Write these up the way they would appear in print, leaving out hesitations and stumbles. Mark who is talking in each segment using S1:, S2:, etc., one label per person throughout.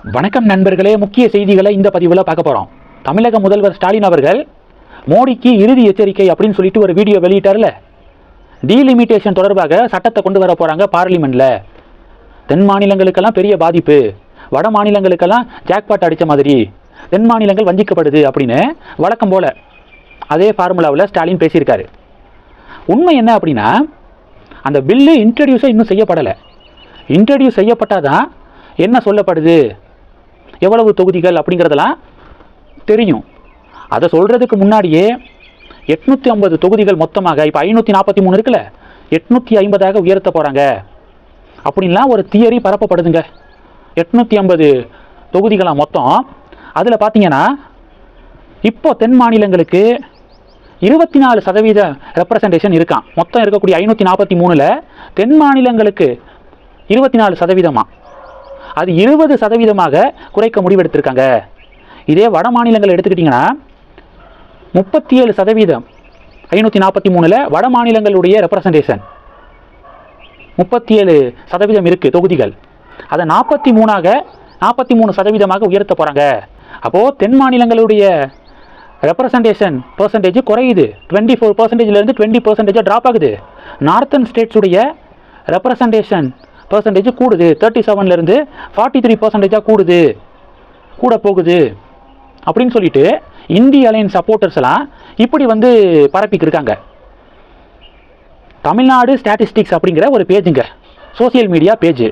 S1: வணக்கம் நண்பர்களே, முக்கிய செய்திகளை இந்த பதிவில் பார்க்க போகிறோம். தமிழக முதல்வர் ஸ்டாலின் அவர்கள் மோடிக்கு இறுதி எச்சரிக்கை அப்படின்னு சொல்லிட்டு ஒரு வீடியோ வெளியிட்டார்ல. டீலிமிட்டேஷன் தொடர்பாக சட்டத்தை கொண்டு வர போகிறாங்க பார்லிமெண்ட்டில். தென் மாநிலங்களுக்கெல்லாம் பெரிய பாதிப்பு, வட மாநிலங்களுக்கெல்லாம் ஜாக்பாட் அடித்த மாதிரி தென் மாநிலங்கள் வஞ்சிக்கப்படுது அப்படின்னு வழக்கம் போல் அதே ஃபார்முலாவில் ஸ்டாலின் பேசியிருக்காரு. உண்மை என்ன அப்படின்னா, அந்த பில்லு இன்ட்ரடியூஸை இன்னும் செய்யப்படலை. இன்ட்ரடியூஸ் செய்யப்பட்டால் தான் என்ன சொல்லப்படுது, எவ்வளவு தொகுதிகள் அப்படிங்கிறதெல்லாம் தெரியும். அதை சொல்கிறதுக்கு முன்னாடியே 850 தொகுதிகள் மொத்தமாக, இப்போ 543 இருக்குல்ல, 850 உயர்த்த போகிறாங்க அப்படின்லாம் ஒரு தியரி பரப்பப்படுதுங்க. 850 தொகுதிகளாக மொத்தம். அதில் பார்த்தீங்கன்னா இப்போ தென் மாநிலங்களுக்கு 24% ரெப்ரசன்டேஷன் இருக்கான். மொத்தம் இருக்கக்கூடிய 543ல் தென் மாநிலங்களுக்கு 24%. அது 20% குறைக்க முடிவெடுத்திருக்காங்க. இதே வட மாநிலங்கள் எடுத்துக்கிட்டிங்கன்னா 37%, 543ல் வட மாநிலங்களுடைய ரெப்ரசன்டேஷன் 37% இருக்குது தொகுதிகள். அதை 43% உயர்த்த போகிறாங்க. அப்போது தென் மாநிலங்களுடைய ரெப்ரசன்டேஷன் பர்சன்டேஜ் குறையுது. 24%லேருந்து 20% ட்ராப் ஆகுது. நார்த்தன் ஸ்டேட்ஸுடைய ரெப்ரசன்டேஷன் பர்சன்டேஜ் கூடுது. 37லேருந்து 43% கூடுது, கூட போகுது அப்படின்னு சொல்லிட்டு இந்திய அலையன்ஸ் சப்போர்ட்டர்ஸ் எல்லாம் இப்படி பரப்பிக்கிருக்காங்க. தமிழ்நாடு ஸ்டாட்டிஸ்டிக்ஸ் அப்படிங்கிற ஒரு பேஜுங்க, சோசியல் மீடியா பேஜ்.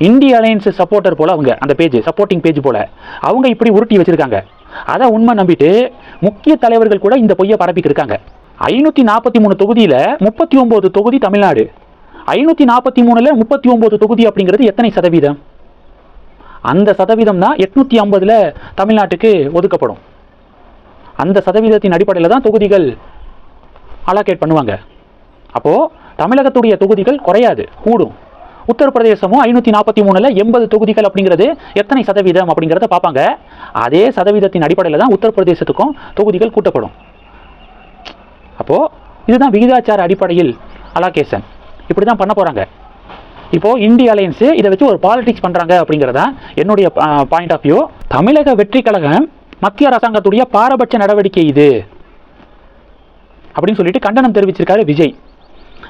S1: இந்திய அலையன்ஸ் சப்போர்ட்டர் போல் அவங்க அந்த பேஜ், சப்போர்ட்டிங் பேஜ் போல் அவங்க இப்படி உருட்டி வச்சுருக்காங்க. அதை உண்மை நம்பிட்டு முக்கிய தலைவர்கள் கூட இந்த பொய்யை பரப்பிக்கிருக்காங்க. 543 தொகுதியில் 39 தொகுதி தமிழ்நாடு. 543ல் 39 தொகுதி அப்படிங்கிறது எத்தனை சதவீதம்? அந்த சதவீதம் தான் 850ல் தமிழ்நாட்டுக்கு ஒதுக்கப்படும். அந்த சதவீதத்தின் அடிப்படையில் தான் தொகுதிகள் அலோகேட் பண்ணுவாங்க. அப்போது தமிழகத்துடைய தொகுதிகள் குறையாது, கூடும். உத்தரப்பிரதேசமும் 543ல் 80 தொகுதிகள் அப்படிங்கிறது எத்தனை சதவீதம் அப்படிங்கிறத பார்ப்பாங்க. அதே சதவீதத்தின் அடிப்படையில் தான் உத்தரப்பிரதேசத்துக்கும் தொகுதிகள் கூட்டப்படும். அப்போது இதுதான் விகிதாச்சார அடிப்படையில் அலோகேஷன். இப்படி தான் பண்ண போகிறாங்க. இப்போது இந்திய அலையன்ஸு இதை வச்சு ஒரு பாலிடிக்ஸ் பண்ணுறாங்க அப்படிங்கிறதான் என்னுடைய பாயிண்ட் ஆஃப் வியூ. தமிழக வெற்றி கழகம் மத்திய அரசாங்கத்துடைய பாரபட்ச நடவடிக்கை இது அப்படின்னு சொல்லிட்டு கண்டனம் தெரிவிச்சிருக்காரு விஜய்.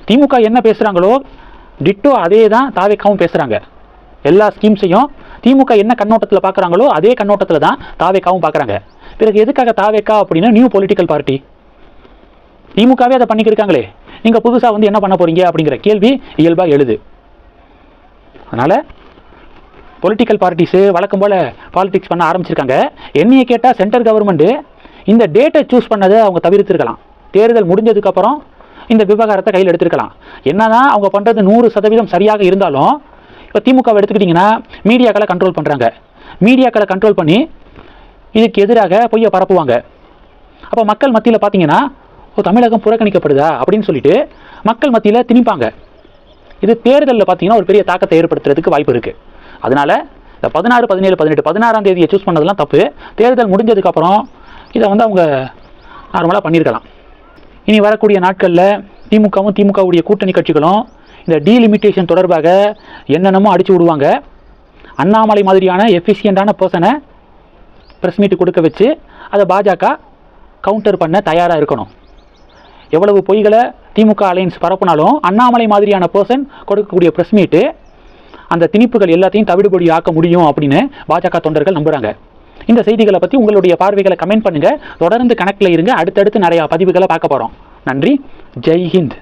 S1: திமுக என்ன பேசுகிறாங்களோ டிட்டோ அதே தான் தாவேக்காவும் பேசுகிறாங்க. எல்லா ஸ்கீம்ஸையும் திமுக என்ன கண்ணோட்டத்தில் பார்க்குறாங்களோ அதே கண்ணோட்டத்தில் தான் தாவேக்காவும் பார்க்குறாங்க. பிறகு எதுக்காக தாவேக்கா அப்படின்னா நியூ பொலிட்டிக்கல் பார்ட்டி. திமுகவே அதை பண்ணிக்கிருக்காங்களே, நீங்கள் புதுசாக என்ன பண்ண போகிறீங்க அப்படிங்கிற கேள்வி இயல்பாக எழுது. அதனால் பொலிட்டிக்கல் பார்ட்டிஸு வழக்கம் போல் பாலிடிக்ஸ் பண்ண ஆரம்பிச்சிருக்காங்க. என்னையை கேட்டால் சென்ட்ரல் கவர்மெண்ட்டு இந்த டேட்டை சூஸ் பண்ணதை அவங்க தவிர்த்திருக்கலாம். தேர்தல் முடிஞ்சதுக்கப்புறம் இந்த விவகாரத்தை கையில் எடுத்திருக்கலாம். என்னதான் அவங்க பண்ணுறது 100% சரியாக இருந்தாலும், இப்போ திமுகவை எடுத்துக்கிட்டிங்கன்னா மீடியாக்களை கண்ட்ரோல் பண்ணுறாங்க. மீடியாக்களை கண்ட்ரோல் பண்ணி இதுக்கு எதிராக பொய்யை பரப்புவாங்க. அப்போ மக்கள் மத்தியில் பார்த்தீங்கன்னா தமிழகம் புறக்கணிக்கப்படுதா அப்படின்னு சொல்லிட்டு மக்கள் மத்தியில் திணிப்பாங்க. இது தேர்தலில் பார்த்தீங்கன்னா ஒரு பெரிய தாக்கத்தை ஏற்படுத்துறதுக்கு வாய்ப்பு இருக்குது. அதனால் இந்த 16, 17, 18, 16ஆம் தேதியை சூஸ் பண்ணதெல்லாம் தப்பு. தேர்தல் முடிஞ்சதுக்கப்புறம் இதை அவங்க நார்மலாக பண்ணியிருக்கலாம். இனி வரக்கூடிய நாட்களில் திமுகவும் திமுகவுடைய கூட்டணி கட்சிகளும் இந்த டீலிமிட்டேஷன் தொடர்பாக என்னென்னமோ அடித்து விடுவாங்க. அண்ணாமலை மாதிரியான எஃபிஷியண்டான பர்சனை ப்ரெஸ் மீட்டு கொடுக்க வச்சு அதை பாஜக கவுண்டர் பண்ண தயாராக இருக்கணும். எவ்வளவு பொய்களை திமுக அலையன்ஸ் பரப்புனாலும் அண்ணாமலை மாதிரியான பர்சன் கொடுக்கக்கூடிய ப்ரெஸ் மீட்டு அந்த திணிப்புகள் எல்லாத்தையும் தவிடுபடி ஆக்க முடியும் அப்படின்னு பாஜக தொண்டர்கள் நம்புகிறாங்க. இந்த செய்திகளை பற்றி உங்களுடைய பார்வைகளை கமெண்ட் பண்ணுங்கள். தொடர்ந்து கணக்கில் இருங்க. அடுத்தடுத்து நிறையா பதிவுகளை பார்க்க போகிறோம். நன்றி. ஜெய் ஹிந்த்.